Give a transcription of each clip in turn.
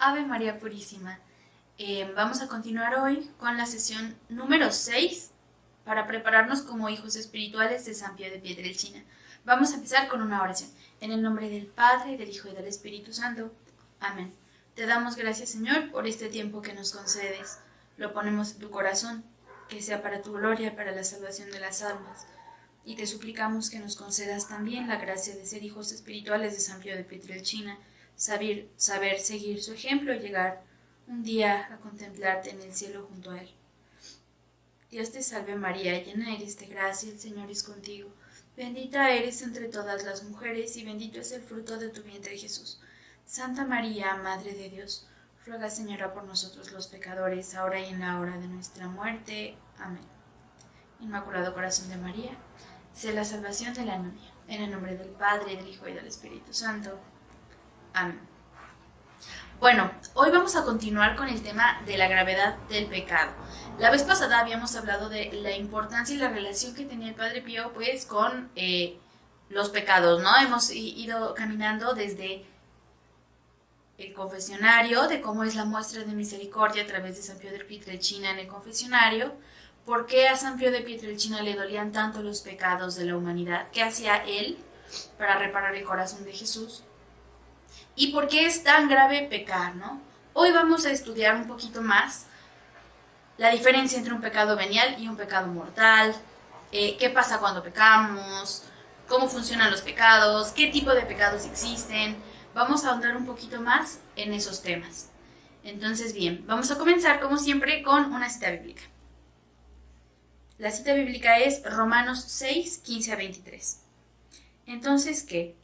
Ave María Purísima. Vamos a continuar hoy con la sesión número 6 para prepararnos como hijos espirituales de San Pío de Pietrelcina. Vamos a empezar con una oración. En el nombre del Padre, del Hijo y del Espíritu Santo. Amén. Te damos gracias, Señor, por este tiempo que nos concedes. Lo ponemos en tu corazón, que sea para tu gloria y para la salvación de las almas. Y te suplicamos que nos concedas también la gracia de ser hijos espirituales de San Pío de Pietrelcina, saber seguir su ejemplo y llegar un día a contemplarte en el cielo junto a él. Dios te salve María, llena eres de gracia, el Señor es contigo. Bendita eres entre todas las mujeres y bendito es el fruto de tu vientre Jesús. Santa María, Madre de Dios, ruega Señora por nosotros los pecadores, ahora y en la hora de nuestra muerte. Amén. Inmaculado Corazón de María, sé la salvación de la niña. En el nombre del Padre, del Hijo y del Espíritu Santo. Amén. Bueno, hoy vamos a continuar con el tema de la gravedad del pecado. La vez pasada habíamos hablado de la importancia y la relación que tenía el Padre Pío pues con los pecados, ¿no? Hemos ido caminando desde el confesionario, de cómo es la muestra de misericordia a través de San Pío de Pietrelcina en el confesionario, por qué a San Pío de Pietrelcina le dolían tanto los pecados de la humanidad, qué hacía él para reparar el corazón de Jesús, y por qué es tan grave pecar, ¿no? Hoy vamos a estudiar un poquito más la diferencia entre un pecado venial y un pecado mortal, qué pasa cuando pecamos, cómo funcionan los pecados, qué tipo de pecados existen. Vamos a ahondar un poquito más en esos temas. Entonces, bien, vamos a comenzar como siempre con una cita bíblica. La cita bíblica es Romanos 6, 15 a 23. Entonces, ¿qué?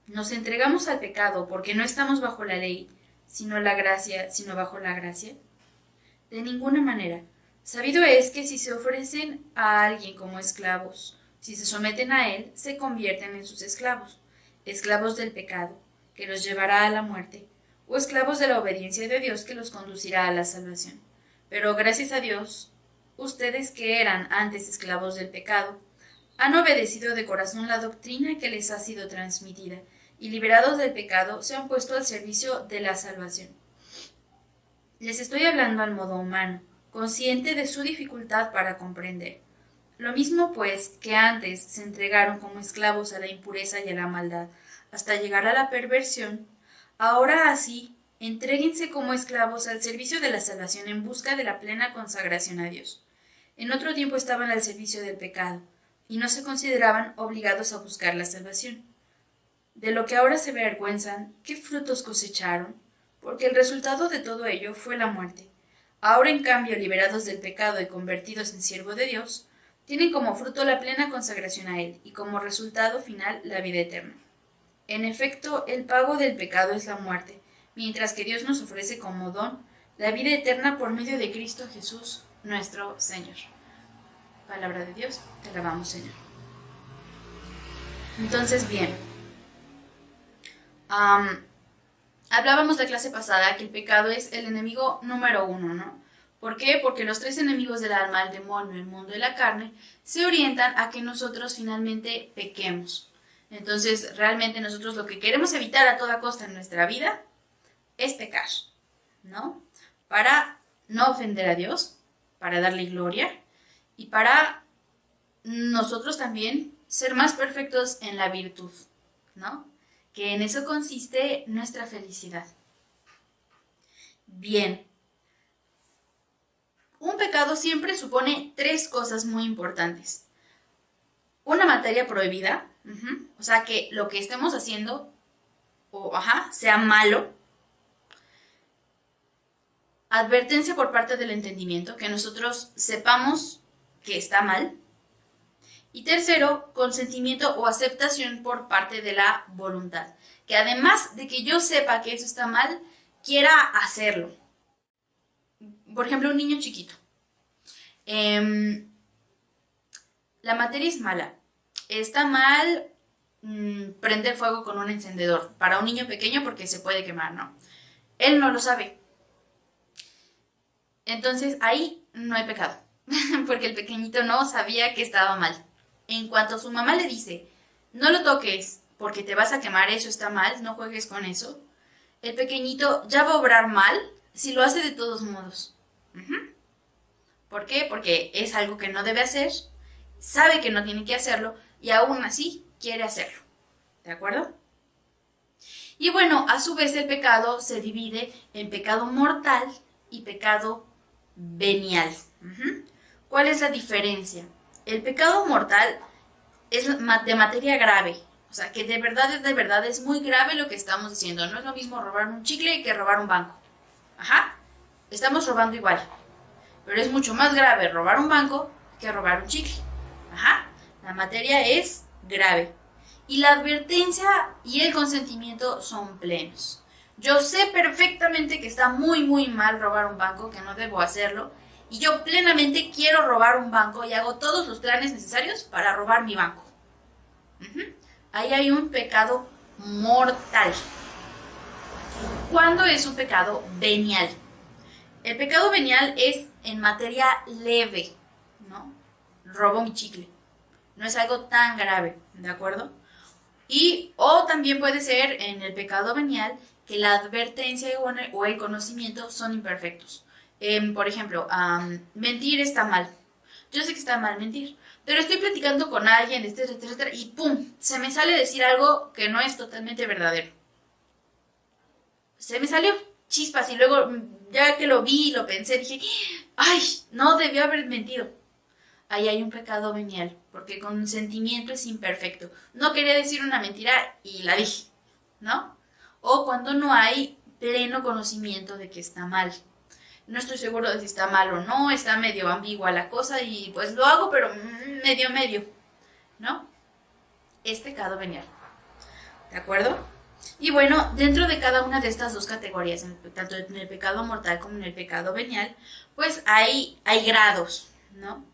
¿Nos entregamos al pecado porque no estamos bajo la ley, sino bajo la gracia? De ninguna manera. Sabido es que si se ofrecen a alguien como esclavos, si se someten a él, se convierten en sus esclavos, esclavos del pecado, que los llevará a la muerte, o esclavos de la obediencia de Dios, que los conducirá a la salvación. Pero gracias a Dios, ustedes que eran antes esclavos del pecado, han obedecido de corazón la doctrina que les ha sido transmitida, y liberados del pecado, se han puesto al servicio de la salvación. Les estoy hablando al modo humano, consciente de su dificultad para comprender. Lo mismo, pues, que antes se entregaron como esclavos a la impureza y a la maldad, hasta llegar a la perversión, ahora así, entréguense como esclavos al servicio de la salvación en busca de la plena consagración a Dios. En otro tiempo estaban al servicio del pecado, y no se consideraban obligados a buscar la salvación. De lo que ahora se avergüenzan, ¿qué frutos cosecharon? Porque el resultado de todo ello fue la muerte. Ahora, en cambio, liberados del pecado y convertidos en siervos de Dios, tienen como fruto la plena consagración a Él y como resultado final la vida eterna. En efecto, el pago del pecado es la muerte, mientras que Dios nos ofrece como don la vida eterna por medio de Cristo Jesús, nuestro Señor. Palabra de Dios, te alabamos, Señor. Entonces, bien, hablábamos la clase pasada que el pecado es el enemigo número 1, ¿no? ¿Por qué? Porque los tres enemigos del alma, el demonio, el mundo y la carne, se orientan a que nosotros finalmente pequemos. Entonces, realmente nosotros lo que queremos evitar a toda costa en nuestra vida es pecar, ¿no? Para no ofender a Dios, para darle gloria y para nosotros también ser más perfectos en la virtud, ¿no? Que en eso consiste nuestra felicidad. Bien, un pecado siempre supone tres cosas muy importantes. Una materia prohibida, o sea, que lo que estemos haciendo sea malo. Advertencia por parte del entendimiento, que nosotros sepamos que está mal. Y tercero, consentimiento o aceptación por parte de la voluntad, que además de que yo sepa que eso está mal, quiera hacerlo. Por ejemplo, un niño chiquito. La materia es mala. Está mal prender fuego con un encendedor para un niño pequeño porque se puede quemar, ¿no? Él no lo sabe. Entonces ahí no hay pecado, porque el pequeñito no sabía que estaba mal. En cuanto su mamá le dice, no lo toques porque te vas a quemar, eso está mal, no juegues con eso, el pequeñito ya va a obrar mal si lo hace de todos modos. Ujú. ¿Por qué? Porque es algo que no debe hacer, sabe que no tiene que hacerlo y aún así quiere hacerlo. ¿De acuerdo? Y bueno, a su vez el pecado se divide en pecado mortal y pecado venial. Ujú. ¿Cuál es la diferencia? El pecado mortal es de materia grave. O sea, que de verdad es muy grave lo que estamos diciendo. No es lo mismo robar un chicle que robar un banco. Ajá. Estamos robando igual. Pero es mucho más grave robar un banco que robar un chicle. Ajá. La materia es grave. Y la advertencia y el consentimiento son plenos. Yo sé perfectamente que está muy, muy mal robar un banco, que no debo hacerlo. Y yo plenamente quiero robar un banco y hago todos los planes necesarios para robar mi banco. Uh-huh. Ahí hay un pecado mortal. ¿Cuándo es un pecado venial? El pecado venial es en materia leve, ¿no? Robo mi chicle. No es algo tan grave, ¿de acuerdo? Y o también puede ser en el pecado venial que la advertencia o el conocimiento son imperfectos. Por ejemplo, mentir está mal. Yo sé que está mal mentir, pero estoy platicando con alguien, etcétera, etcétera, y ¡pum! Se me sale decir algo que no es totalmente verdadero. Se me salió chispas y luego, ya que lo vi y lo pensé, dije, ¡ay! No debió haber mentido. Ahí hay un pecado venial, porque el consentimiento es imperfecto. No quería decir una mentira y la dije, ¿no? O cuando no hay pleno conocimiento de que está mal. No estoy seguro de si está mal o no, está medio ambigua la cosa y pues lo hago, pero medio, ¿no? Es pecado venial, ¿de acuerdo? Y bueno, dentro de cada una de estas dos categorías, tanto en el pecado mortal como en el pecado venial, pues hay grados, ¿no?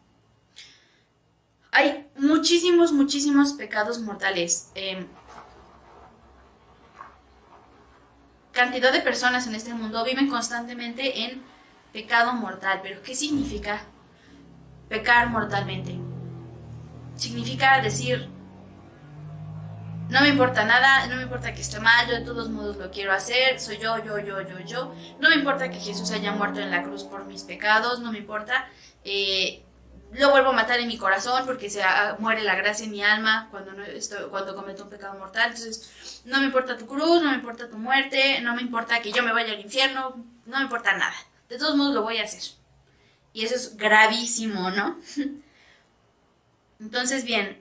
Hay muchísimos pecados mortales. Cantidad de personas en este mundo viven constantemente en pecado mortal. ¿Pero qué significa pecar mortalmente? Significa decir, no me importa nada, no me importa que esté mal, yo de todos modos lo quiero hacer, soy yo. No me importa que Jesús haya muerto en la cruz por mis pecados, no me importa. Lo vuelvo a matar en mi corazón porque muere la gracia en mi alma cuando cometo un pecado mortal. Entonces, no me importa tu cruz, no me importa tu muerte, no me importa que yo me vaya al infierno, no me importa nada. De todos modos lo voy a hacer. Y eso es gravísimo, ¿no? Entonces, bien,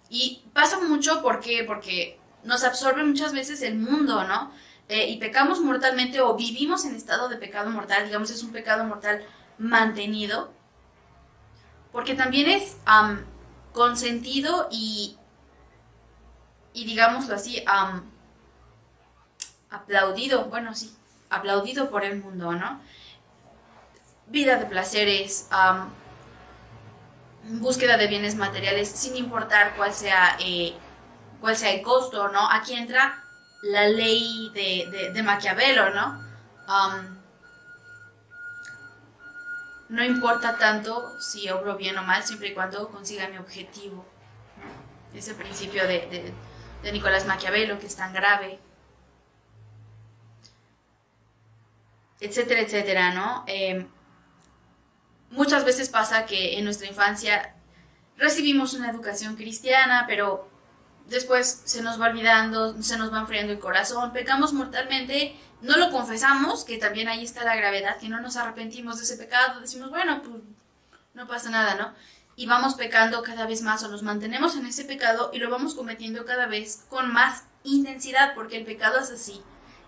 y pasa mucho porque nos absorbe muchas veces el mundo, ¿no? Y pecamos mortalmente o vivimos en estado de pecado mortal, digamos, es un pecado mortal mantenido, porque también es consentido y digámoslo así, aplaudido, bueno, sí, aplaudido por el mundo, ¿no? Vida de placeres, búsqueda de bienes materiales, sin importar cuál sea el costo, ¿no? Aquí entra la ley de Maquiavelo, ¿no? No importa tanto si obro bien o mal, siempre y cuando consiga mi objetivo, ¿no? Ese principio de Nicolás Maquiavelo, que es tan grave, etcétera, etcétera, ¿no? Muchas veces pasa que en nuestra infancia recibimos una educación cristiana, pero después se nos va olvidando, se nos va enfriando el corazón, pecamos mortalmente, no lo confesamos, que también ahí está la gravedad, que no nos arrepentimos de ese pecado, decimos, bueno, pues no pasa nada, ¿no? Y vamos pecando cada vez más o nos mantenemos en ese pecado y lo vamos cometiendo cada vez con más intensidad, porque el pecado es así,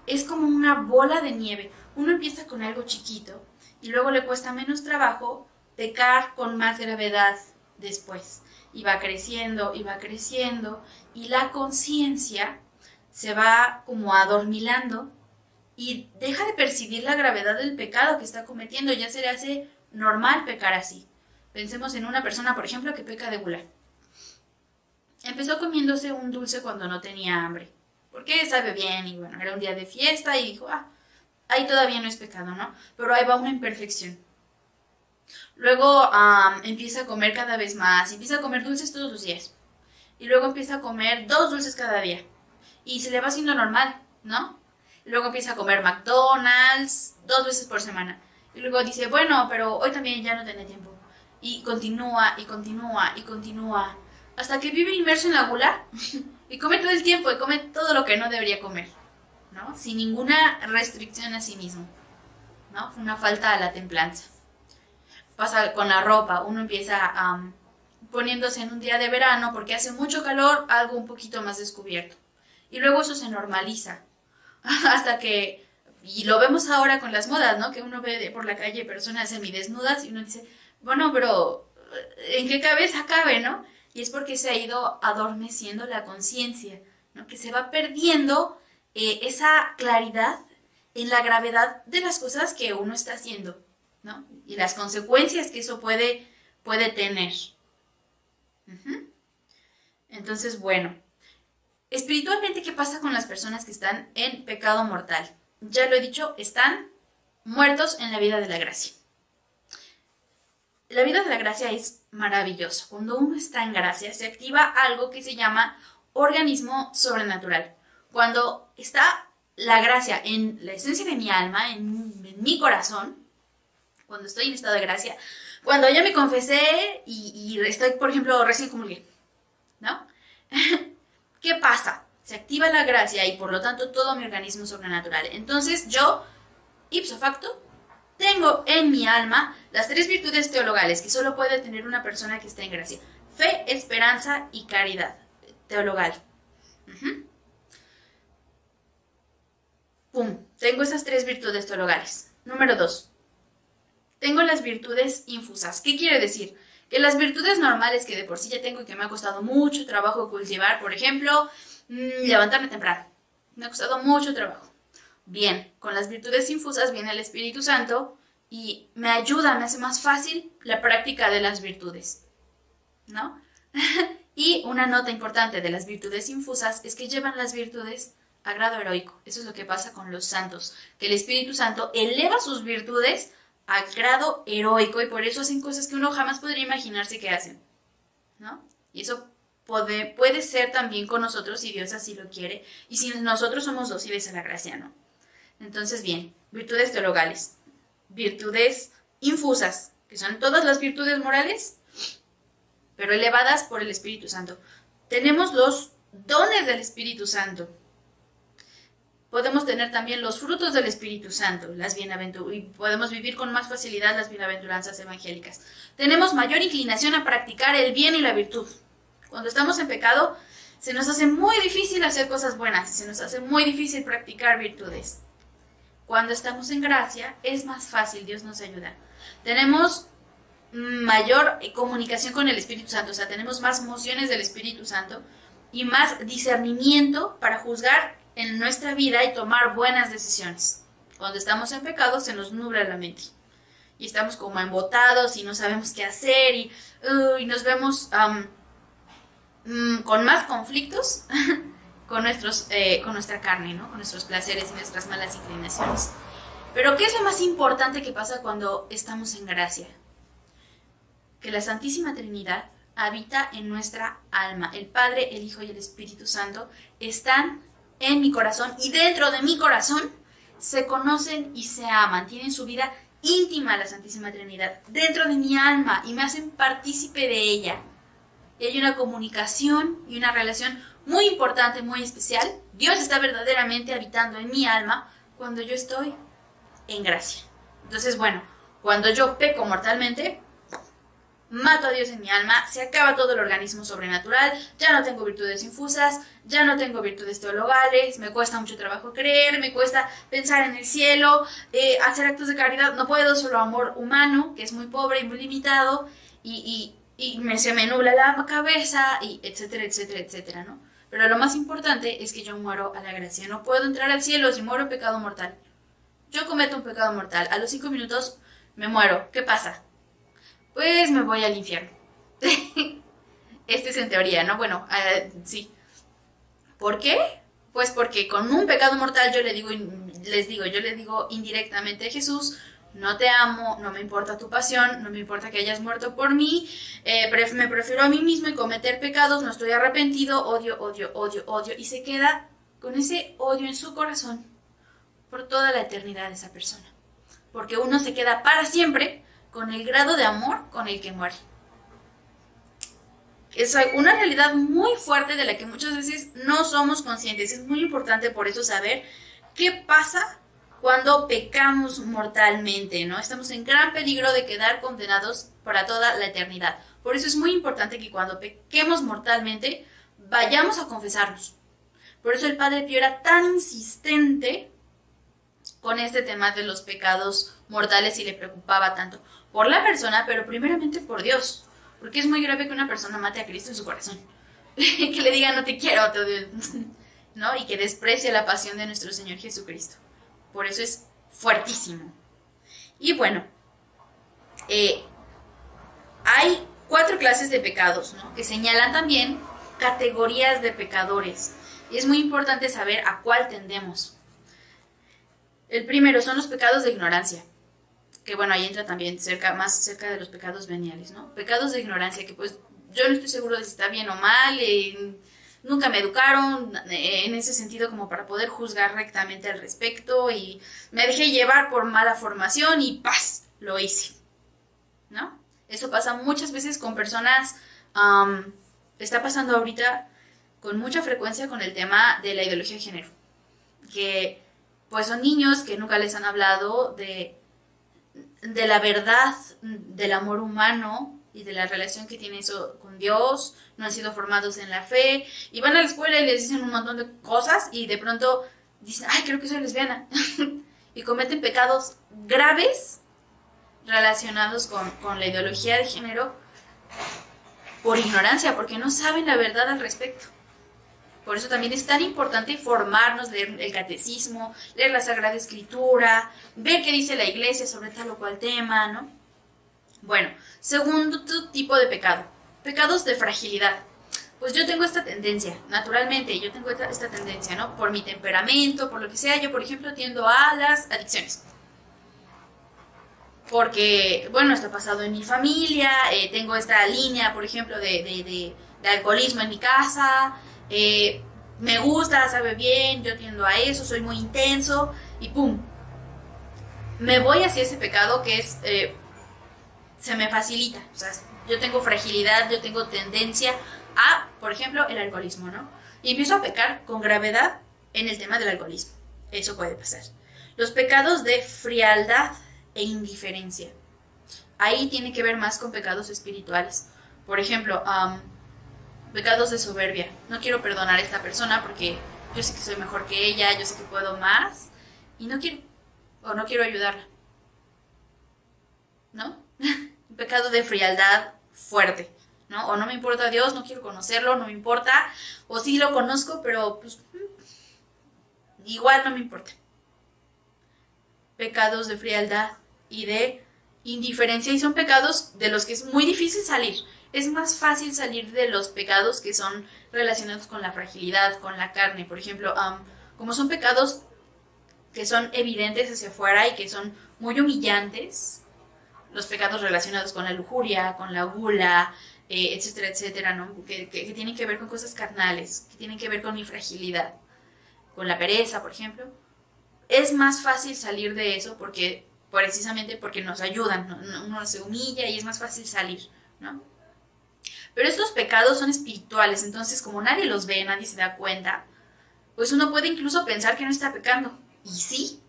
es como una bola de nieve. Uno empieza con algo chiquito y luego le cuesta menos trabajo pecar con más gravedad después. Y va creciendo y la conciencia se va como adormilando y deja de percibir la gravedad del pecado que está cometiendo. Ya se le hace normal pecar así. Pensemos en una persona, por ejemplo, que peca de gula. Empezó comiéndose un dulce cuando no tenía hambre, porque sabe bien y bueno, era un día de fiesta y dijo, ahí todavía no es pecado, ¿no? Pero ahí va una imperfección. Luego empieza a comer cada vez más, empieza a comer dulces todos los días. Y luego empieza a comer 2 dulces cada día. Y se le va haciendo normal, ¿no? luego empieza a comer McDonald's 2 veces por semana. Y luego dice, bueno, pero hoy también ya no tiene tiempo. Y continúa, y continúa, y continúa. Hasta que vive inmerso en la gula y come todo el tiempo y come todo lo que no debería comer, ¿no? Sin ninguna restricción a sí mismo, ¿no? Una falta a la templanza. Pasa con la ropa, uno empieza poniéndose en un día de verano porque hace mucho calor, algo un poquito más descubierto. Y luego eso se normaliza. Hasta que, y lo vemos ahora con las modas, ¿no? Que uno ve por la calle personas semidesnudas y uno dice, bueno, pero ¿en qué cabeza cabe, no? Y es porque se ha ido adormeciendo la conciencia, ¿no? Que se va perdiendo esa claridad en la gravedad de las cosas que uno está haciendo, ¿no? Y las consecuencias que eso puede tener. Entonces, bueno, espiritualmente, ¿qué pasa con las personas que están en pecado mortal? Ya lo he dicho, están muertos en la vida de la gracia. La vida de la gracia es maravillosa. Cuando uno está en gracia, se activa algo que se llama organismo sobrenatural. Cuando está la gracia en la esencia de mi alma, en mi corazón, cuando estoy en estado de gracia, cuando ya me confesé y estoy, por ejemplo, recién comulgué, ¿no? ¿Qué pasa? Se activa la gracia y por lo tanto todo mi organismo sobrenatural. Entonces yo, ipso facto, tengo en mi alma las 3 virtudes teologales que solo puede tener una persona que está en gracia. Fe, esperanza y caridad teologal. Pum, tengo esas 3 virtudes teologales. Número 2. Tengo las virtudes infusas. ¿Qué quiere decir? Que las virtudes normales que de por sí ya tengo y que me ha costado mucho trabajo cultivar, por ejemplo, levantarme temprano. Me ha costado mucho trabajo. Bien, con las virtudes infusas viene el Espíritu Santo y me ayuda, me hace más fácil la práctica de las virtudes, ¿no? Y una nota importante de las virtudes infusas es que llevan las virtudes a grado heroico. Eso es lo que pasa con los santos, que el Espíritu Santo eleva sus virtudes a grado heroico y por eso hacen cosas que uno jamás podría imaginarse que hacen, ¿no? Y eso puede ser también con nosotros si Dios así lo quiere y si nosotros somos dóciles a la gracia, ¿no? Entonces, bien, virtudes teologales, virtudes infusas, que son todas las virtudes morales, pero elevadas por el Espíritu Santo. Tenemos los dones del Espíritu Santo. Podemos tener también los frutos del Espíritu Santo, y podemos vivir con más facilidad las bienaventuranzas evangélicas. Tenemos mayor inclinación a practicar el bien y la virtud. Cuando estamos en pecado, se nos hace muy difícil hacer cosas buenas, se nos hace muy difícil practicar virtudes. Cuando estamos en gracia, es más fácil, Dios nos ayuda. Tenemos mayor comunicación con el Espíritu Santo, o sea, tenemos más mociones del Espíritu Santo y más discernimiento para juzgar en nuestra vida y tomar buenas decisiones. Cuando estamos en pecado se nos nubla la mente y estamos como embotados y no sabemos qué hacer y nos vemos con más conflictos con nuestra carne, ¿no? Con nuestros placeres y nuestras malas inclinaciones. Pero ¿qué es lo más importante que pasa cuando estamos en gracia? Que la Santísima Trinidad habita en nuestra alma. El Padre, el Hijo y el Espíritu Santo están en mi corazón y dentro de mi corazón se conocen y se aman. Tienen su vida íntima la Santísima Trinidad dentro de mi alma y me hacen partícipe de ella. Y hay una comunicación y una relación muy importante, muy especial. Dios está verdaderamente habitando en mi alma cuando yo estoy en gracia. Entonces, bueno, cuando yo peco mortalmente, mato a Dios en mi alma, se acaba todo el organismo sobrenatural, ya no tengo virtudes infusas, ya no tengo virtudes teologales, me cuesta mucho trabajo creer, me cuesta pensar en el cielo, hacer actos de caridad, no puedo, solo amor humano, que es muy pobre y muy limitado, y se me nubla la cabeza, y etcétera, etcétera, etcétera, ¿no? Pero lo más importante es que yo muero a la gracia, no puedo entrar al cielo si muero en pecado mortal. Yo cometo un pecado mortal, a los 5 minutos me muero, ¿qué pasa? Pues me voy al infierno. Este es en teoría, ¿no? Bueno, sí. ¿Por qué? Pues porque con un pecado mortal yo les digo indirectamente a Jesús, no te amo, no me importa tu pasión, no me importa que hayas muerto por mí, me prefiero a mí mismo y cometer pecados, no estoy arrepentido, odio, odio, odio, odio. Y se queda con ese odio en su corazón por toda la eternidad de esa persona. Porque uno se queda para siempre con el grado de amor con el que muere. Es una realidad muy fuerte de la que muchas veces no somos conscientes. Es muy importante por eso saber qué pasa cuando pecamos mortalmente, ¿no? Estamos en gran peligro de quedar condenados para toda la eternidad. Por eso es muy importante que cuando pequemos mortalmente vayamos a confesarnos. Por eso el Padre Pío era tan insistente con este tema de los pecados mortales y le preocupaba tanto por la persona, pero primeramente por Dios. Porque es muy grave que una persona mate a Cristo en su corazón. Que le diga no te quiero, te odio, ¿no? Y que desprecie la pasión de nuestro Señor Jesucristo. Por eso es fuertísimo. Y bueno, hay 4 clases de pecados, ¿no? Que señalan también categorías de pecadores. Y es muy importante saber a cuál tendemos. El primero son los pecados de ignorancia. Que bueno, ahí entra también más cerca de los pecados veniales, ¿no? Pecados de ignorancia, que pues yo no estoy seguro de si está bien o mal, nunca me educaron en ese sentido como para poder juzgar rectamente al respecto y me dejé llevar por mala formación y ¡paz! Lo hice, ¿no? Eso pasa muchas veces con personas, está pasando ahorita con mucha frecuencia con el tema de la ideología de género, que pues son niños que nunca les han hablado de la verdad del amor humano y de la relación que tiene eso con Dios, no han sido formados en la fe, y van a la escuela y les dicen un montón de cosas y de pronto dicen, ay, creo que soy lesbiana, y cometen pecados graves relacionados con la ideología de género por ignorancia, porque no saben la verdad al respecto. Por eso también es tan importante formarnos, leer el catecismo, leer la Sagrada Escritura, ver qué dice la Iglesia sobre tal o cual tema, ¿no? Bueno, segundo tipo de pecado, pecados de fragilidad. Pues yo tengo esta tendencia, naturalmente, yo tengo esta tendencia, ¿no? Por mi temperamento, por lo que sea, yo por ejemplo tiendo a las adicciones. Porque, bueno, está pasado en mi familia, tengo esta línea, por ejemplo, de alcoholismo en mi casa, me gusta, sabe bien, yo tiendo a eso, soy muy intenso y ¡pum! Me voy hacia ese pecado que es, se me facilita, o sea, yo tengo fragilidad, yo tengo tendencia a, por ejemplo, el alcoholismo, ¿no? Y empiezo a pecar con gravedad en el tema del alcoholismo, eso puede pasar. Los pecados de frialdad e indiferencia, ahí tiene que ver más con pecados espirituales, por ejemplo, pecados de soberbia. No quiero perdonar a esta persona porque yo sé que soy mejor que ella, yo sé que puedo más y no quiero ayudarla, ¿no? Un pecado de frialdad fuerte, ¿no? O no me importa Dios, no quiero conocerlo, no me importa, o sí lo conozco, pero pues igual no me importa. Pecados de frialdad y de indiferencia, y son pecados de los que es muy difícil salir. Es más fácil salir de los pecados que son relacionados con la fragilidad, con la carne. Por ejemplo, como son pecados que son evidentes hacia afuera y que son muy humillantes, los pecados relacionados con la lujuria, con la gula, etcétera, etcétera, ¿no? Que tienen que ver con cosas carnales, que tienen que ver con mi fragilidad, con la pereza, por ejemplo. Es más fácil salir de eso precisamente porque nos ayudan, ¿no? Uno se humilla y es más fácil salir, ¿no? Pero estos pecados son espirituales, entonces como nadie los ve, nadie se da cuenta, pues uno puede incluso pensar que no está pecando. Y sí,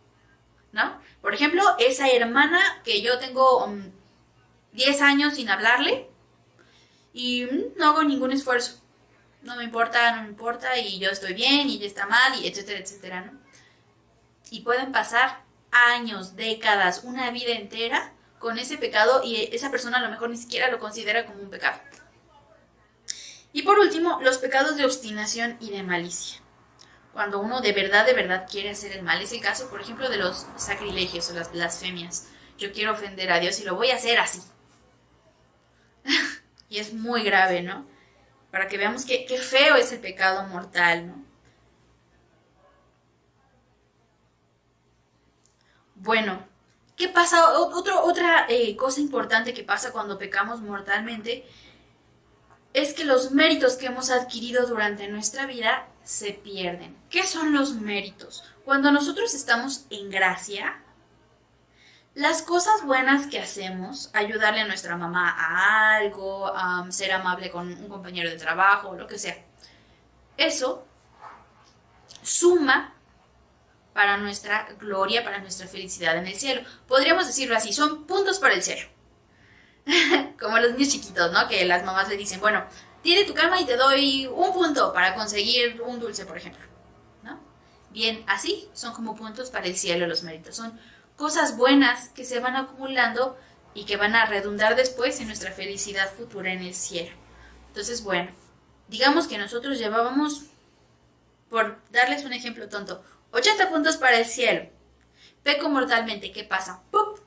¿no? Por ejemplo, esa hermana que yo tengo 10 años sin hablarle y no hago ningún esfuerzo. No me importa y yo estoy bien y ella está mal y etcétera, etcétera, ¿no? Y pueden pasar años, décadas, una vida entera con ese pecado y esa persona a lo mejor ni siquiera lo considera como un pecado. Y por último, los pecados de obstinación y de malicia. Cuando uno de verdad quiere hacer el mal. Es el caso, por ejemplo, de los sacrilegios o las blasfemias. Yo quiero ofender a Dios y lo voy a hacer así. Y es muy grave, ¿no? Para que veamos qué feo es el pecado mortal, ¿no? Bueno, ¿qué pasa? Otra cosa importante que pasa cuando pecamos mortalmente es que los méritos que hemos adquirido durante nuestra vida se pierden. ¿Qué son los méritos? Cuando nosotros estamos en gracia, las cosas buenas que hacemos, ayudarle a nuestra mamá a algo, ser amable con un compañero de trabajo, lo que sea, eso suma para nuestra gloria, para nuestra felicidad en el cielo. Podríamos decirlo así, son puntos para el cielo. Como los niños chiquitos, ¿no? Que las mamás le dicen, bueno, tiene tu cama y te doy un punto para conseguir un dulce, por ejemplo, ¿no? Bien, así son como puntos para el cielo los méritos. Son cosas buenas que se van acumulando y que van a redundar después en nuestra felicidad futura en el cielo. Entonces, bueno, digamos que nosotros llevábamos, por darles un ejemplo tonto, 80 puntos para el cielo. Peco mortalmente, ¿qué pasa? ¡Pup!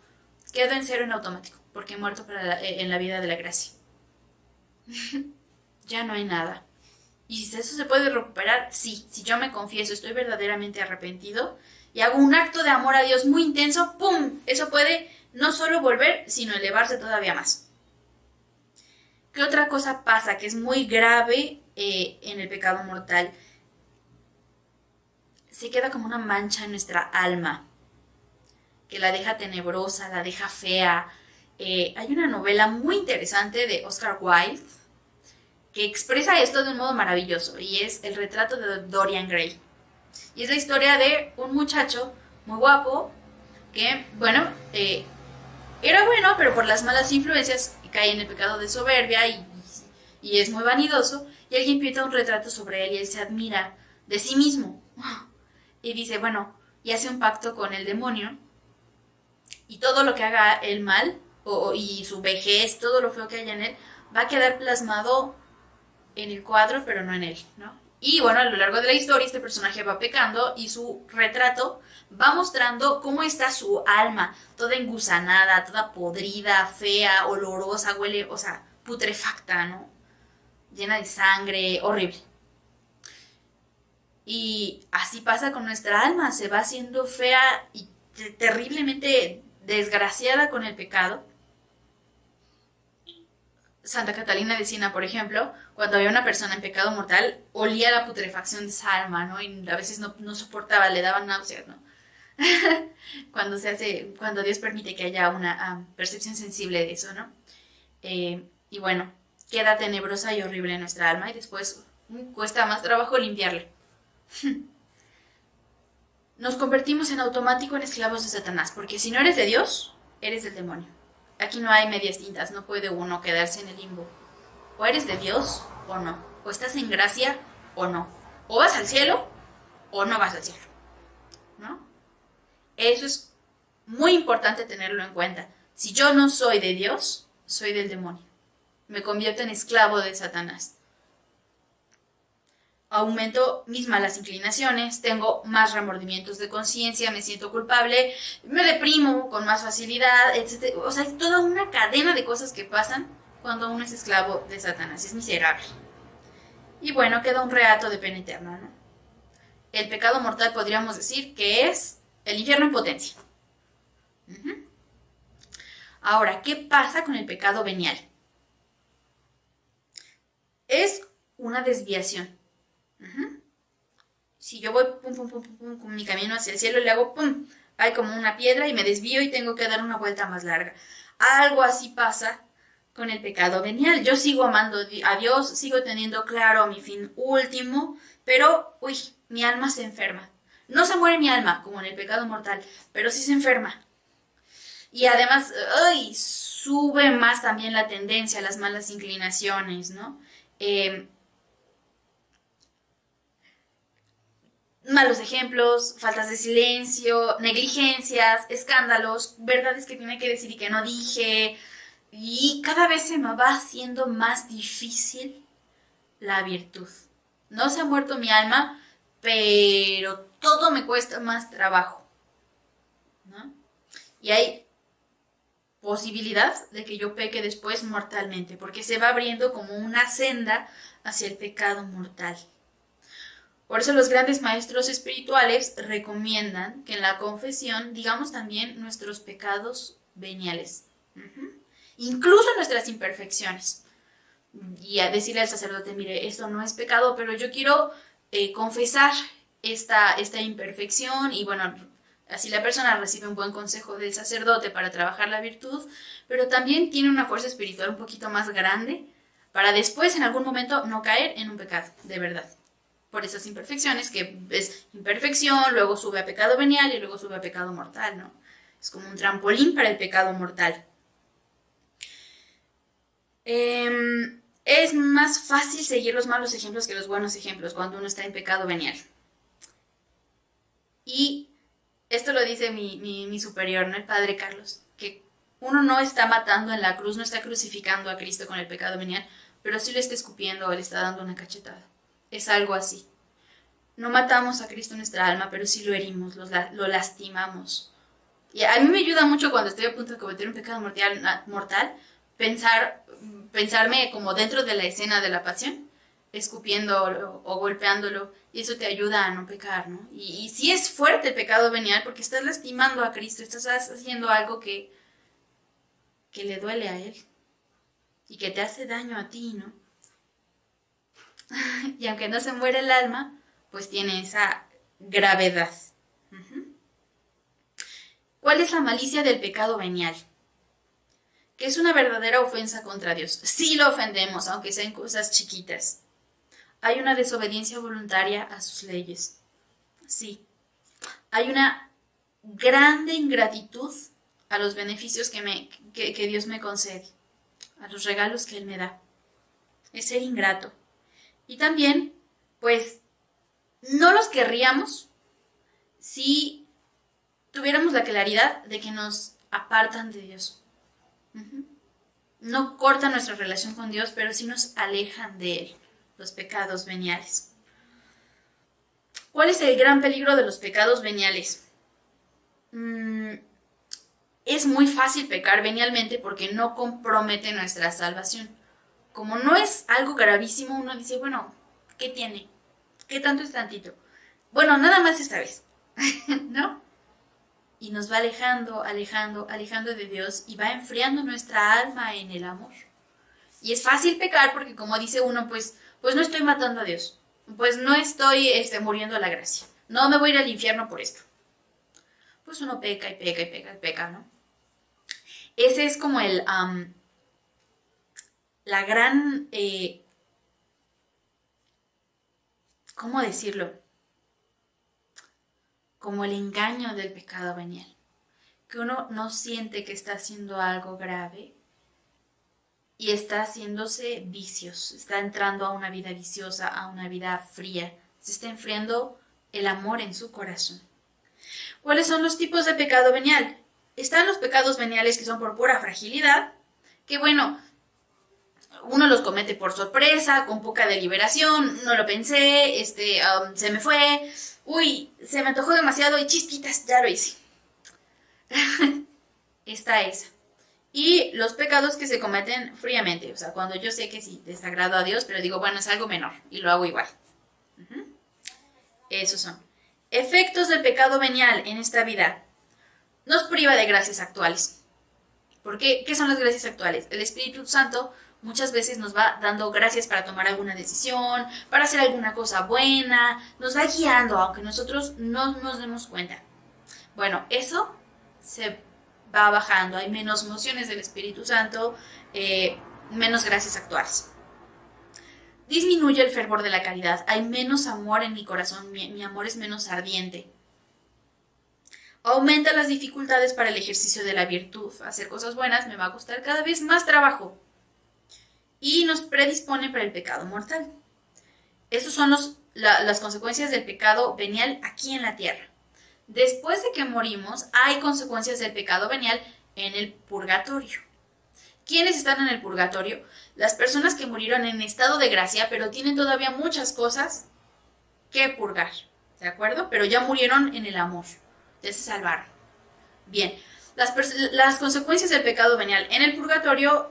Quedo en cero en automático, porque he muerto en la vida de la gracia. Ya no hay nada. ¿Y si eso se puede recuperar? Sí, si yo me confieso, estoy verdaderamente arrepentido y hago un acto de amor a Dios muy intenso, ¡pum! Eso puede no solo volver, sino elevarse todavía más. ¿Qué otra cosa pasa que es muy grave en el pecado mortal? Se queda como una mancha en nuestra alma, que la deja tenebrosa, la deja fea. Hay una novela muy interesante de Oscar Wilde que expresa esto de un modo maravilloso y es El retrato de Dorian Gray. Y es la historia de un muchacho muy guapo que, bueno, era bueno, pero por las malas influencias cae en el pecado de soberbia y es muy vanidoso y alguien pinta un retrato sobre él y él se admira de sí mismo y dice, bueno, y hace un pacto con el demonio y todo lo que haga el mal y su vejez, todo lo feo que haya en él, va a quedar plasmado en el cuadro, pero no en él, ¿no? Y bueno, a lo largo de la historia este personaje va pecando y su retrato va mostrando cómo está su alma, toda engusanada, toda podrida, fea, olorosa, huele, o sea, putrefacta, ¿no? Llena de sangre, horrible. Y así pasa con nuestra alma, se va haciendo fea y terriblemente desgraciada con el pecado. Santa Catalina de Siena, por ejemplo, cuando había una persona en pecado mortal, olía la putrefacción de esa alma, ¿no? Y a veces no soportaba, le daban náuseas, ¿no? Cuando Dios permite que haya una percepción sensible de eso, ¿no? Y bueno, queda tenebrosa y horrible en nuestra alma y después cuesta más trabajo limpiarla. Nos convertimos en automático en esclavos de Satanás, porque si no eres de Dios, eres del demonio. Aquí no hay medias tintas, no puede uno quedarse en el limbo. O eres de Dios o no. O estás en gracia o no. O vas al cielo o no vas al cielo. ¿No? Eso es muy importante tenerlo en cuenta. Si yo no soy de Dios, soy del demonio. Me convierto en esclavo de Satanás. Aumento mis malas inclinaciones, tengo más remordimientos de conciencia, me siento culpable, me deprimo con más facilidad, etc. O sea, es toda una cadena de cosas que pasan cuando uno es esclavo de Satanás, es miserable. Y bueno, queda un reato de pena eterna, ¿no? El pecado mortal podríamos decir que es el infierno en potencia. Ahora, ¿qué pasa con el pecado venial? Es una desviación. Si yo voy pum, pum, pum, pum, pum, con mi camino hacia el cielo, le hago pum, hay como una piedra y me desvío y tengo que dar una vuelta más larga. Algo así pasa con el pecado venial. Yo sigo amando a Dios, sigo teniendo claro mi fin último, pero, uy, mi alma se enferma. No se muere mi alma, como en el pecado mortal, pero sí se enferma. Y además, uy, sube más también la tendencia, las malas inclinaciones, ¿no? Malos ejemplos, faltas de silencio, negligencias, escándalos, verdades que tiene que decir y que no dije. Y cada vez se me va haciendo más difícil la virtud. No se ha muerto mi alma, pero todo me cuesta más trabajo, ¿no? Y hay posibilidad de que yo peque después mortalmente, porque se va abriendo como una senda hacia el pecado mortal. Por eso los grandes maestros espirituales recomiendan que en la confesión digamos también nuestros pecados veniales, incluso nuestras imperfecciones. Y a decirle al sacerdote, mire, esto no es pecado, pero yo quiero confesar esta imperfección y bueno, así la persona recibe un buen consejo del sacerdote para trabajar la virtud, pero también tiene una fuerza espiritual un poquito más grande para después en algún momento no caer en un pecado, de verdad. Por esas imperfecciones, que es imperfección, luego sube a pecado venial y luego sube a pecado mortal, ¿no? Es como un trampolín para el pecado mortal. Es más fácil seguir los malos ejemplos que los buenos ejemplos cuando uno está en pecado venial. Y esto lo dice mi superior, ¿no? El padre Carlos, que uno no está matando en la cruz, no está crucificando a Cristo con el pecado venial, pero sí le está escupiendo o le está dando una cachetada. Es algo así. No matamos a Cristo en nuestra alma, pero sí lo herimos, lo lastimamos. Y a mí me ayuda mucho cuando estoy a punto de cometer un pecado mortal pensarme como dentro de la escena de la pasión, escupiéndolo o golpeándolo, y eso te ayuda a no pecar, ¿no? Y sí es fuerte el pecado venial porque estás lastimando a Cristo, estás haciendo algo que le duele a Él y que te hace daño a ti, ¿no? Y aunque no se muere el alma, pues tiene esa gravedad. ¿Cuál es la malicia del pecado venial? Que es una verdadera ofensa contra Dios. Sí lo ofendemos, aunque sean cosas chiquitas. Hay una desobediencia voluntaria a sus leyes. Sí. Hay una grande ingratitud a los beneficios que Dios me concede, a los regalos que Él me da. Es ser ingrato. Y también, pues, no los querríamos si tuviéramos la claridad de que nos apartan de Dios. No cortan nuestra relación con Dios, pero sí nos alejan de Él, los pecados veniales. ¿Cuál es el gran peligro de los pecados veniales? Es muy fácil pecar venialmente porque no compromete nuestra salvación. Como no es algo gravísimo, uno dice, bueno, ¿qué tiene? ¿Qué tanto es tantito? Bueno, nada más esta vez, ¿no? Y nos va alejando de Dios y va enfriando nuestra alma en el amor. Y es fácil pecar porque como dice uno, pues no estoy matando a Dios, pues no estoy muriendo a la gracia, no me voy a ir al infierno por esto. Pues uno peca y peca y peca y peca, ¿no? Ese es como la gran, ¿cómo decirlo? Como el engaño del pecado venial. Que uno no siente que está haciendo algo grave y está haciéndose vicios, está entrando a una vida viciosa, a una vida fría, se está enfriando el amor en su corazón. ¿Cuáles son los tipos de pecado venial? Están los pecados veniales que son por pura fragilidad, que bueno, uno los comete por sorpresa, con poca deliberación, no lo pensé, se me fue, uy, se me antojó demasiado y chispitas, ya lo hice. Está esa. Y los pecados que se cometen fríamente, o sea, cuando yo sé que sí, desagrado a Dios, pero digo, bueno, es algo menor y lo hago igual. Esos son. Efectos del pecado venial en esta vida. Nos priva de gracias actuales. ¿Por qué? ¿Qué son las gracias actuales? El Espíritu Santo muchas veces nos va dando gracias para tomar alguna decisión, para hacer alguna cosa buena, nos va guiando, aunque nosotros no nos demos cuenta. Bueno, eso se va bajando, hay menos mociones del Espíritu Santo, menos gracias actuales. Disminuye el fervor de la caridad, hay menos amor en mi corazón, mi amor es menos ardiente. Aumenta las dificultades para el ejercicio de la virtud. Hacer cosas buenas me va a costar cada vez más trabajo. Y nos predispone para el pecado mortal. Esas son las consecuencias del pecado venial aquí en la tierra. Después de que morimos, hay consecuencias del pecado venial en el purgatorio. ¿Quiénes están en el purgatorio? Las personas que murieron en estado de gracia, pero tienen todavía muchas cosas que purgar, ¿de acuerdo? Pero ya murieron en el amor, ya se salvaron. Bien, las consecuencias del pecado venial en el purgatorio,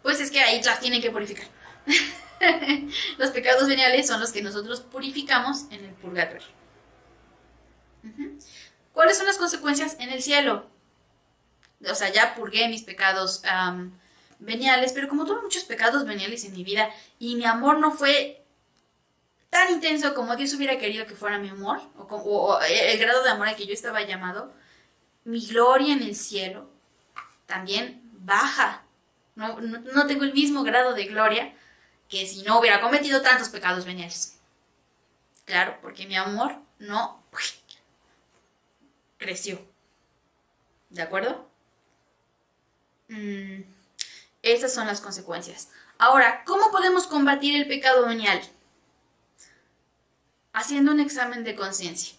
pues es que ahí las tienen que purificar. Los pecados veniales son los que nosotros purificamos en el purgatorio. ¿Cuáles son las consecuencias en el cielo? O sea, ya purgué mis pecados veniales, pero como tuve muchos pecados veniales en mi vida y mi amor no fue tan intenso como Dios hubiera querido que fuera mi amor, o el grado de amor al que yo estaba llamado, mi gloria en el cielo también baja. No tengo el mismo grado de gloria que si no hubiera cometido tantos pecados veniales. Claro, porque mi amor no creció. ¿De acuerdo? Estas son las consecuencias. Ahora, ¿cómo podemos combatir el pecado venial? Haciendo un examen de conciencia.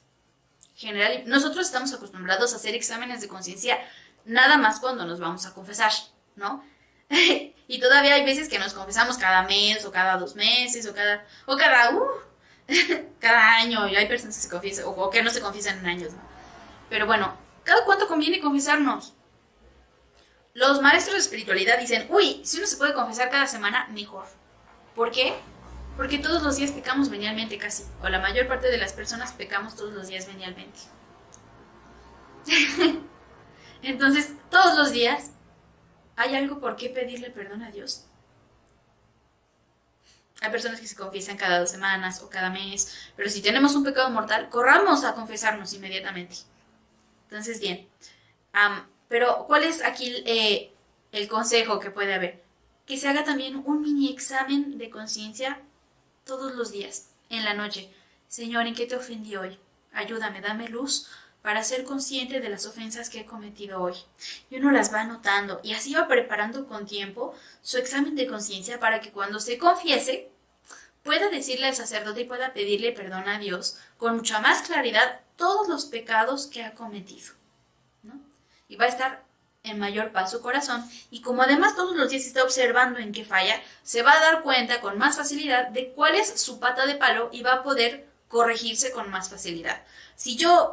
General, nosotros estamos acostumbrados a hacer exámenes de conciencia nada más cuando nos vamos a confesar, ¿no? Y todavía hay veces que nos confesamos cada mes o cada 2 meses o cada cada año. Y hay personas que se confiesan o que no se confiesan en años, ¿no? Pero bueno, ¿cada cuánto conviene confesarnos? Los maestros de espiritualidad dicen, uy, si uno se puede confesar cada semana, mejor. ¿Por qué? Porque todos los días pecamos venialmente casi, o la mayor parte de las personas pecamos todos los días venialmente. Entonces, todos los días hay algo por qué pedirle perdón a Dios. Hay personas que se confiesan cada 2 semanas o cada mes, pero si tenemos un pecado mortal, corramos a confesarnos inmediatamente. Entonces, bien, pero ¿cuál es aquí el consejo que puede haber? Que se haga también un mini examen de conciencia todos los días, en la noche. Señor, ¿en qué te ofendí hoy? Ayúdame, dame luz para ser consciente de las ofensas que he cometido hoy. Y uno las va anotando y así va preparando con tiempo su examen de conciencia para que cuando se confiese pueda decirle al sacerdote y pueda pedirle perdón a Dios con mucha más claridad todos los pecados que ha cometido, ¿no? Y va a estar en mayor paz su corazón, y como además todos los días está observando en qué falla, se va a dar cuenta con más facilidad de cuál es su pata de palo y va a poder corregirse con más facilidad. Si yo,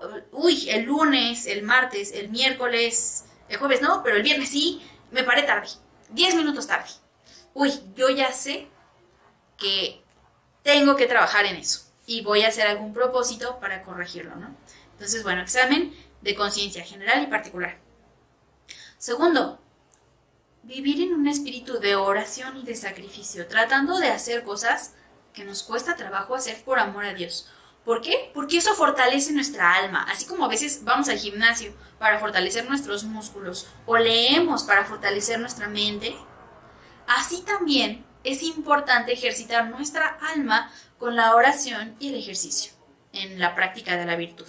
el lunes, el martes, el miércoles, el jueves no, pero el viernes sí, me paré tarde, 10 minutos tarde. Yo ya sé que tengo que trabajar en eso y voy a hacer algún propósito para corregirlo, ¿no? Entonces, bueno, examen de conciencia general y particular. Segundo, vivir en un espíritu de oración y de sacrificio, tratando de hacer cosas que nos cuesta trabajo hacer por amor a Dios. ¿Por qué? Porque eso fortalece nuestra alma, así como a veces vamos al gimnasio para fortalecer nuestros músculos o leemos para fortalecer nuestra mente. Así también es importante ejercitar nuestra alma con la oración y el ejercicio, en la práctica de la virtud.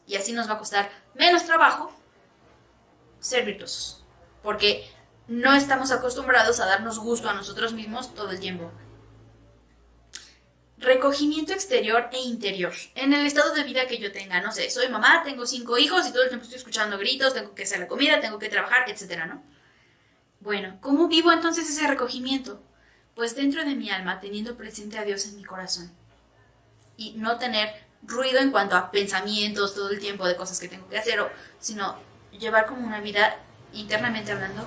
Y así nos va a costar menos trabajo ser virtuosos, porque no estamos acostumbrados a darnos gusto a nosotros mismos todo el tiempo. Recogimiento exterior e interior. En el estado de vida que yo tenga, no sé, soy mamá, tengo 5 hijos y todo el tiempo estoy escuchando gritos, tengo que hacer la comida, tengo que trabajar, etcétera, ¿no? Bueno, ¿cómo vivo entonces ese recogimiento? Pues dentro de mi alma, teniendo presente a Dios en mi corazón. Y no tener ruido en cuanto a pensamientos todo el tiempo de cosas que tengo que hacer, sino llevar como una vida, internamente hablando,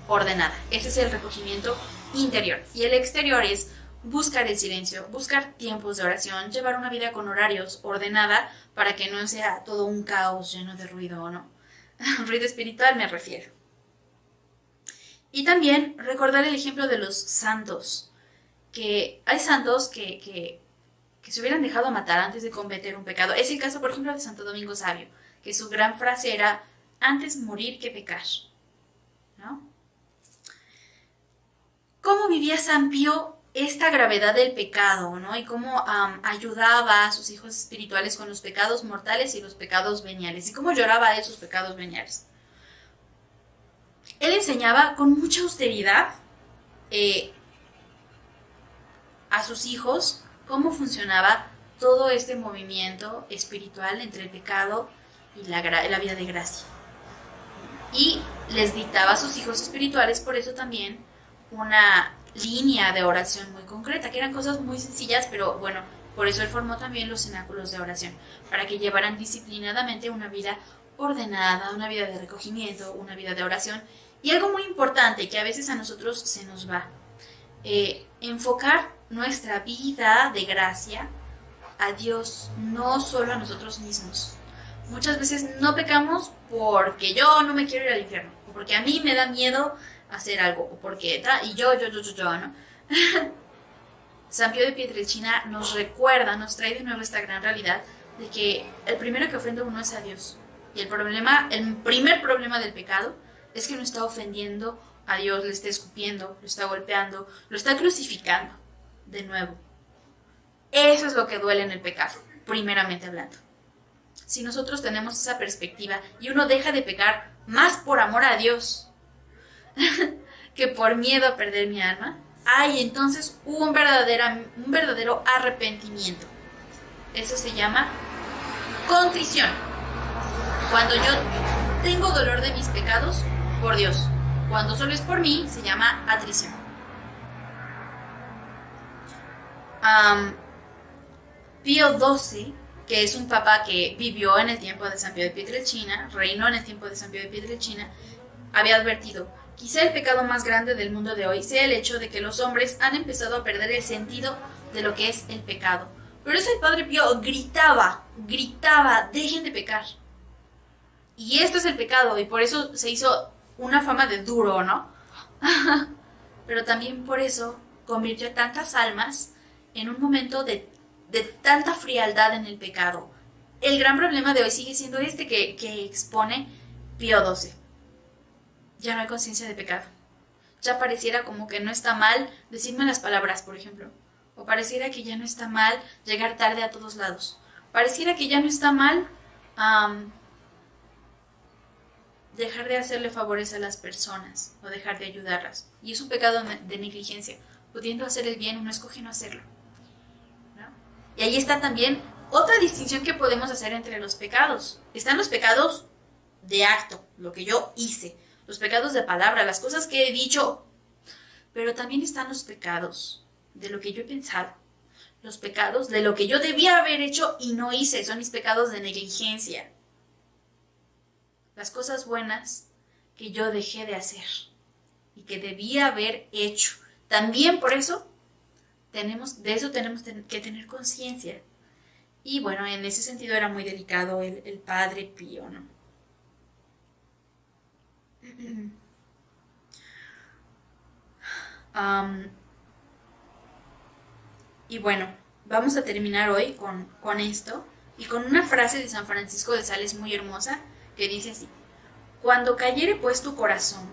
ordenada. Ese es el recogimiento interior. Y el exterior es buscar el silencio, buscar tiempos de oración, llevar una vida con horarios ordenada para que no sea todo un caos lleno de ruido, ¿no? Ruido espiritual me refiero. Y también recordar el ejemplo de los santos, que hay santos que se hubieran dejado matar antes de cometer un pecado. Es el caso, por ejemplo, de Santo Domingo Sabio, que su gran frase era, antes morir que pecar, ¿no? ¿Cómo vivía San Pío esta gravedad del pecado, ¿no? Y cómo ayudaba a sus hijos espirituales con los pecados mortales y los pecados veniales, y cómo lloraba de esos pecados veniales. Él enseñaba con mucha austeridad a sus hijos cómo funcionaba todo este movimiento espiritual entre el pecado y la vida de gracia. Y les dictaba a sus hijos espirituales, por eso también, una línea de oración muy concreta, que eran cosas muy sencillas, pero bueno, por eso él formó también los cenáculos de oración, para que llevaran disciplinadamente una vida ordenada, una vida de recogimiento, una vida de oración. Y algo muy importante que a veces a nosotros se nos va, enfocar nuestra vida de gracia a Dios, no solo a nosotros mismos. Muchas veces no pecamos porque yo no me quiero ir al infierno, o porque a mí me da miedo hacer algo, o porque y yo, ¿no? San Pío de Pietrelcina nos recuerda, nos trae de nuevo esta gran realidad de que el primero que ofende a uno es a Dios. Y el primer problema del pecado es que no está ofendiendo a Dios, le está escupiendo, lo está golpeando, lo está crucificando de nuevo. Eso es lo que duele en el pecado, primeramente hablando. Si nosotros tenemos esa perspectiva y uno deja de pecar más por amor a Dios que por miedo a perder mi alma, entonces hubo un verdadero arrepentimiento. Eso se llama contrición. Cuando yo tengo dolor de mis pecados por Dios. Cuando solo es por mí, se llama atrición. Pío XII, que es un papa que vivió en el tiempo de San Pío de Pietrelcina, reinó en el tiempo de San Pío de Pietrelcina, había advertido: quizá el pecado más grande del mundo de hoy sea el hecho de que los hombres han empezado a perder el sentido de lo que es el pecado. Pero eso el Padre Pío gritaba, dejen de pecar. Y esto es el pecado, y por eso se hizo una fama de duro, ¿no? Pero también por eso convirtió a tantas almas en un momento de tanta frialdad en el pecado. El gran problema de hoy sigue siendo este que expone Pío XII. Ya no hay conciencia de pecado. Ya pareciera como que no está mal decirme las palabras, por ejemplo. O pareciera que ya no está mal llegar tarde a todos lados. Pareciera que ya no está mal dejar de hacerle favores a las personas o dejar de ayudarlas. Y es un pecado de negligencia. Pudiendo hacer el bien, uno escoge no hacerlo, ¿no? Y ahí está también otra distinción que podemos hacer entre los pecados. Están los pecados de acto, lo que yo hice. Los pecados de palabra, las cosas que he dicho. Pero también están los pecados de lo que yo he pensado. Los pecados de lo que yo debía haber hecho y no hice. Son mis pecados de negligencia. Las cosas buenas que yo dejé de hacer y que debía haber hecho. También por eso tenemos que tener conciencia. Y bueno, en ese sentido era muy delicado el Padre Pío, ¿no? Y bueno, vamos a terminar hoy con esto y con una frase de San Francisco de Sales muy hermosa que dice así: cuando cayere pues tu corazón,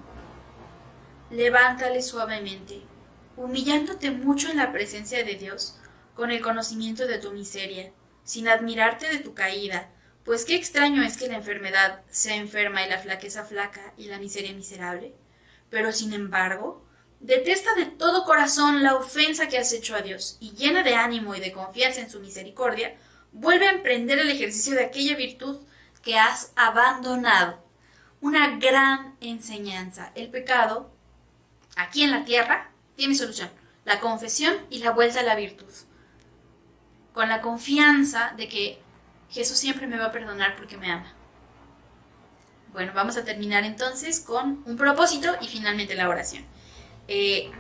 levántale suavemente, humillándote mucho en la presencia de Dios, con el conocimiento de tu miseria, sin admirarte de tu caída, pues qué extraño es que la enfermedad sea enferma y la flaqueza flaca y la miseria miserable. Pero sin embargo, detesta de todo corazón la ofensa que has hecho a Dios, y llena de ánimo y de confianza en su misericordia, vuelve a emprender el ejercicio de aquella virtud que has abandonado. Una gran enseñanza. El pecado, aquí en la tierra, tiene solución: la confesión y la vuelta a la virtud. Con la confianza de que Jesús siempre me va a perdonar porque me ama. Bueno, vamos a terminar entonces con un propósito y finalmente la oración. ¿Qué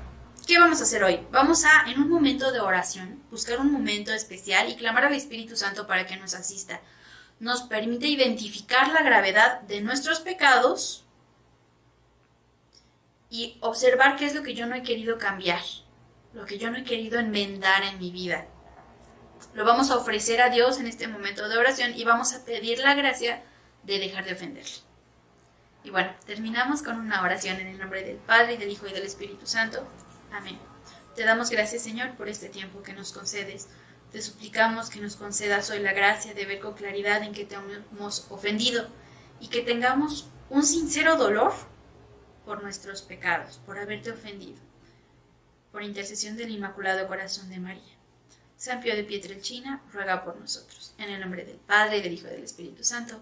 vamos a hacer hoy? Vamos a, en un momento de oración, buscar un momento especial y clamar al Espíritu Santo para que nos asista. Nos permite identificar la gravedad de nuestros pecados y observar qué es lo que yo no he querido cambiar, lo que yo no he querido enmendar en mi vida. Lo vamos a ofrecer a Dios en este momento de oración y vamos a pedir la gracia de dejar de ofenderle. Y bueno, terminamos con una oración en el nombre del Padre, y del Hijo y del Espíritu Santo. Amén. Te damos gracias, Señor, por este tiempo que nos concedes. Te suplicamos que nos concedas hoy la gracia de ver con claridad en que te hemos ofendido y que tengamos un sincero dolor por nuestros pecados, por haberte ofendido. Por intercesión del Inmaculado Corazón de María. San Pío de Pietrelcina, ruega por nosotros. En el nombre del Padre, y del Hijo y del Espíritu Santo.